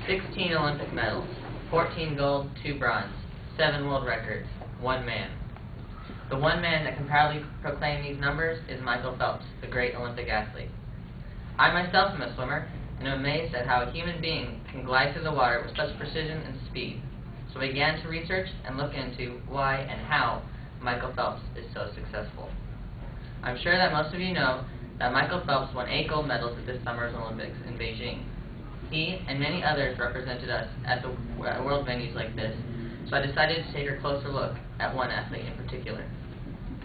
16 Olympic medals, 14 gold, 2 bronze, 7 world records, 1 man. The one man that can proudly proclaim these numbers is Michael Phelps, the great Olympic athlete. I myself am a swimmer, and am amazed at how a human being can glide through the water with such precision and speed. So I began to research and look into why and how Michael Phelps is so successful. I'm sure that most of you know that Michael Phelps won 8 gold medals at this summer's Olympics in Beijing. He and many others represented us at the world venues like this, so I decided to take a closer look at one athlete in particular.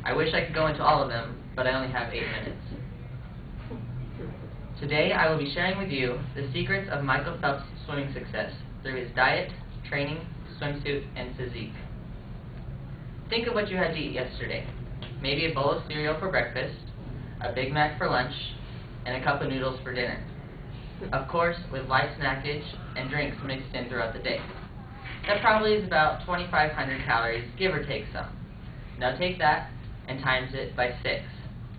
I wish I could go into all of them, but I only have 8 minutes. Today I will be sharing with you the secrets of Michael Phelps' swimming success through his diet, training, swimsuit, and physique. Think of what you had to eat yesterday. Maybe a bowl of cereal for breakfast, a Big Mac for lunch, and a cup of noodles for dinner. Of course, with light snackage and drinks mixed in throughout the day. That probably is about 2,500 calories, give or take some. Now take that and times it by 6.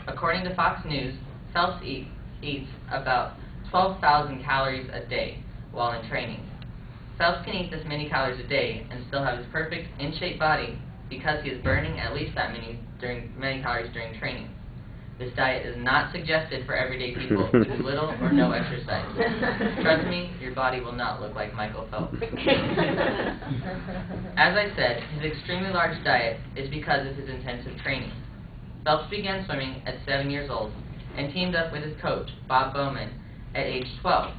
According to Fox News, Phelps eats about 12,000 calories a day while in training. Phelps can eat this many calories a day and still have his perfect, in-shape body because he is burning at least that many calories during training. This diet is not suggested for everyday people who do little or no exercise. Trust me, your body will not look like Michael Phelps. As I said, his extremely large diet is because of his intensive training. Phelps began swimming at 7 years old and teamed up with his coach, Bob Bowman, at age 12.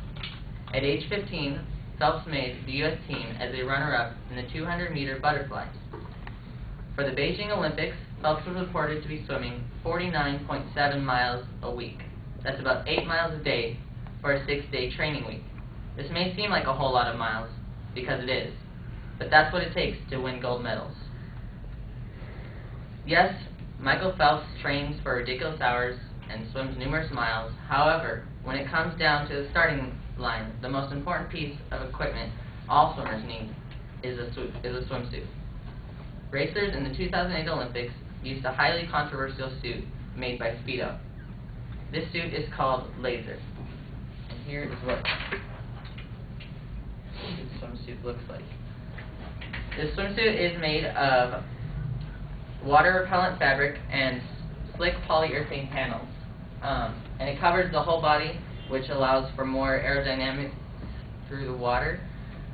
At age 15, Phelps made the U.S. team as a runner-up in the 200-meter butterfly. For the Beijing Olympics, Phelps was reported to be swimming 49.7 miles a week. That's about 8 miles a day for a 6-day training week. This may seem like a whole lot of miles, because it is, but that's what it takes to win gold medals. Yes, Michael Phelps trains for ridiculous hours and swims numerous miles. However, when it comes down to the starting line, the most important piece of equipment all swimmers need is a swimsuit. Racers in the 2008 Olympics used a highly controversial suit made by Speedo. This suit is called Laser. And here is what this swimsuit looks like. This swimsuit is made of water-repellent fabric and slick polyurethane panels. And it covers the whole body, which allows for more aerodynamics through the water,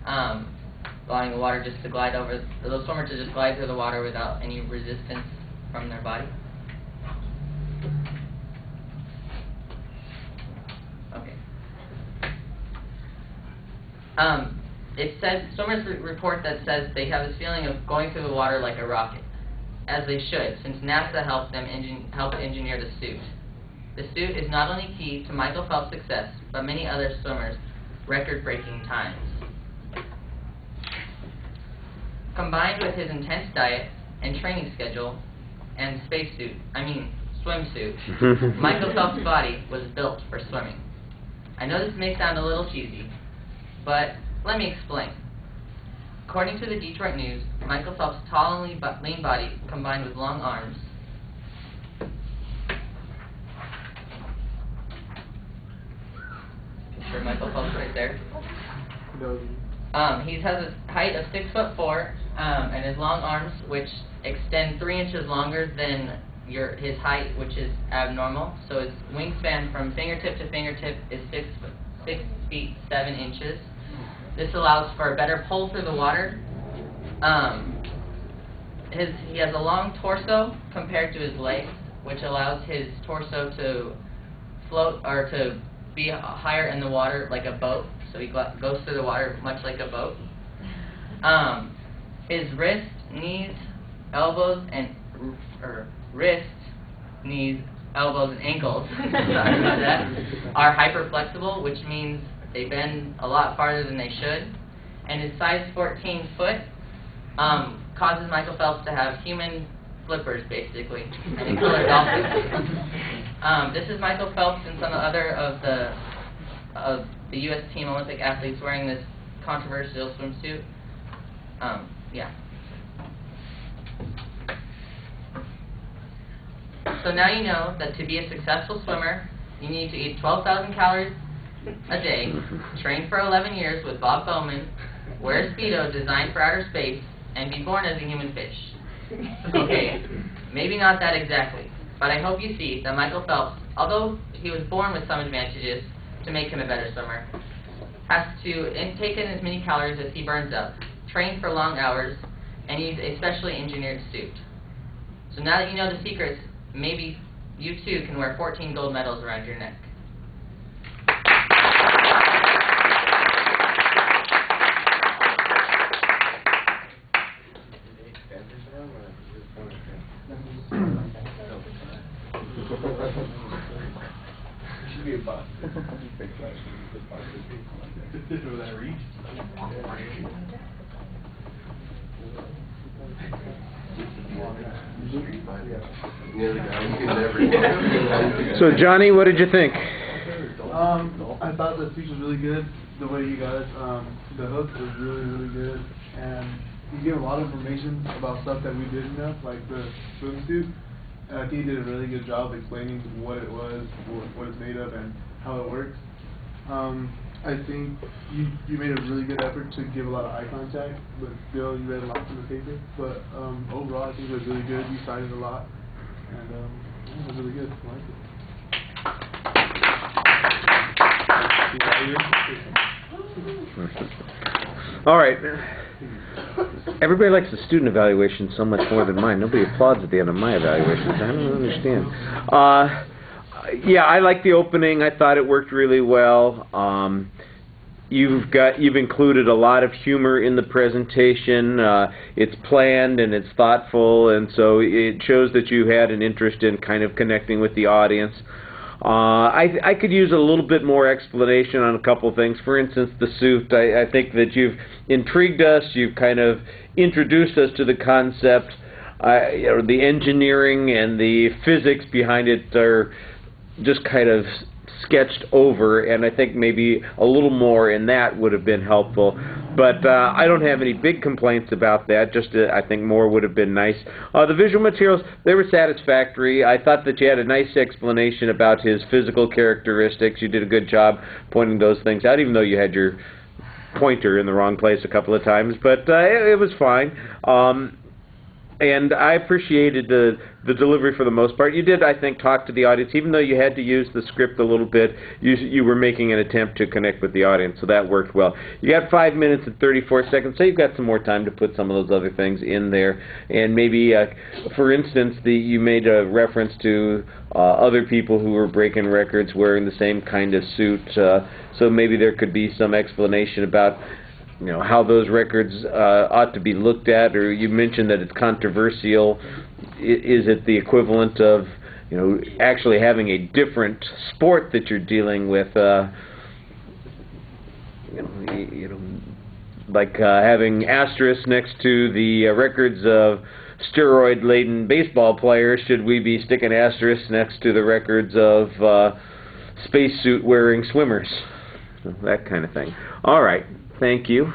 allowing the water just to glide over, the swimmer to just glide through the water without any resistance from their body. Okay. It says, swimmers report that says they have this feeling of going through the water like a rocket, as they should, since NASA helped them engineer the suit. The suit is not only key to Michael Phelps' success, but many other swimmers' record-breaking times. Combined with his intense diet and training schedule and swimsuit, Michael Phelps' body was built for swimming. I know this may sound a little cheesy, but let me explain. According to the Detroit News, Michael Phelps' tall and lean body combined with long arms picture Michael Phelps right there. He has a height of 6'4", and his long arms, which extend 3 inches longer than his height, which is abnormal. So his wingspan from fingertip to fingertip is 6 feet 7 inches. This allows for a better pull through the water. He has a long torso compared to his legs, which allows his torso to float or to be higher in the water like a boat. So he goes through the water much like a boat. His wrists, knees, elbows, and ankles sorry about that, are hyperflexible, which means they bend a lot farther than they should. And his size 14 foot causes Michael Phelps to have human flippers, basically, and a killer dolphin. This is Michael Phelps and some other of the U.S. Team Olympic athletes wearing this controversial swimsuit. Yeah. So now you know that to be a successful swimmer, you need to eat 12,000 calories a day, train for 11 years with Bob Bowman, wear a Speedo designed for outer space, and be born as a human fish. Okay, maybe not that exactly, but I hope you see that Michael Phelps, although he was born with some advantages to make him a better swimmer, has to take in as many calories as he burns up, train for long hours, and use a specially engineered suit. So now that you know the secrets, maybe you too can wear 14 gold medals around your neck. So Johnny, what did you think? I thought the speech was really good. The way you guys, the hook was really, really good, and he gave a lot of information about stuff that we didn't know, like the swimsuit. And I think he did a really good job explaining what it was, what it's made of, and how it works. I think you made a really good effort to give a lot of eye contact, but still you read a lot from the paper. But overall, I think it was really good. You cited a lot, and it was really good. I liked it. All right. Everybody likes the student evaluation so much more than mine. Nobody applauds at the end of my evaluations. I don't understand. Yeah, I like the opening. I thought it worked really well. You've included a lot of humor in the presentation. It's planned and it's thoughtful, and so it shows that you had an interest in kind of connecting with the audience. I could use a little bit more explanation on a couple of things. For instance, the suit. I think that you've intrigued us. You've kind of introduced us to the concept. The engineering and the physics behind it are just kind of sketched over, and I think maybe a little more in that would have been helpful. But I don't have any big complaints about that. Just I think more would have been nice. The visual materials, they were satisfactory. I thought that you had a nice explanation about his physical characteristics. You did a good job pointing those things out, even though you had your pointer in the wrong place a couple of times. But it was fine. And I appreciated the delivery for the most part. You did, I think, talk to the audience. Even though you had to use the script a little bit, you were making an attempt to connect with the audience, so that worked well. You got 5 minutes and 34 seconds, so you've got some more time to put some of those other things in there. And maybe, for instance, you made a reference to other people who were breaking records wearing the same kind of suit, so maybe there could be some explanation about how those records ought to be looked at, or you mentioned that it's controversial. Is it the equivalent of, actually having a different sport that you're dealing with, like having asterisks next to the records of steroid-laden baseball players? Should we be sticking asterisks next to the records of spacesuit-wearing swimmers? That kind of thing. All right. Thank you.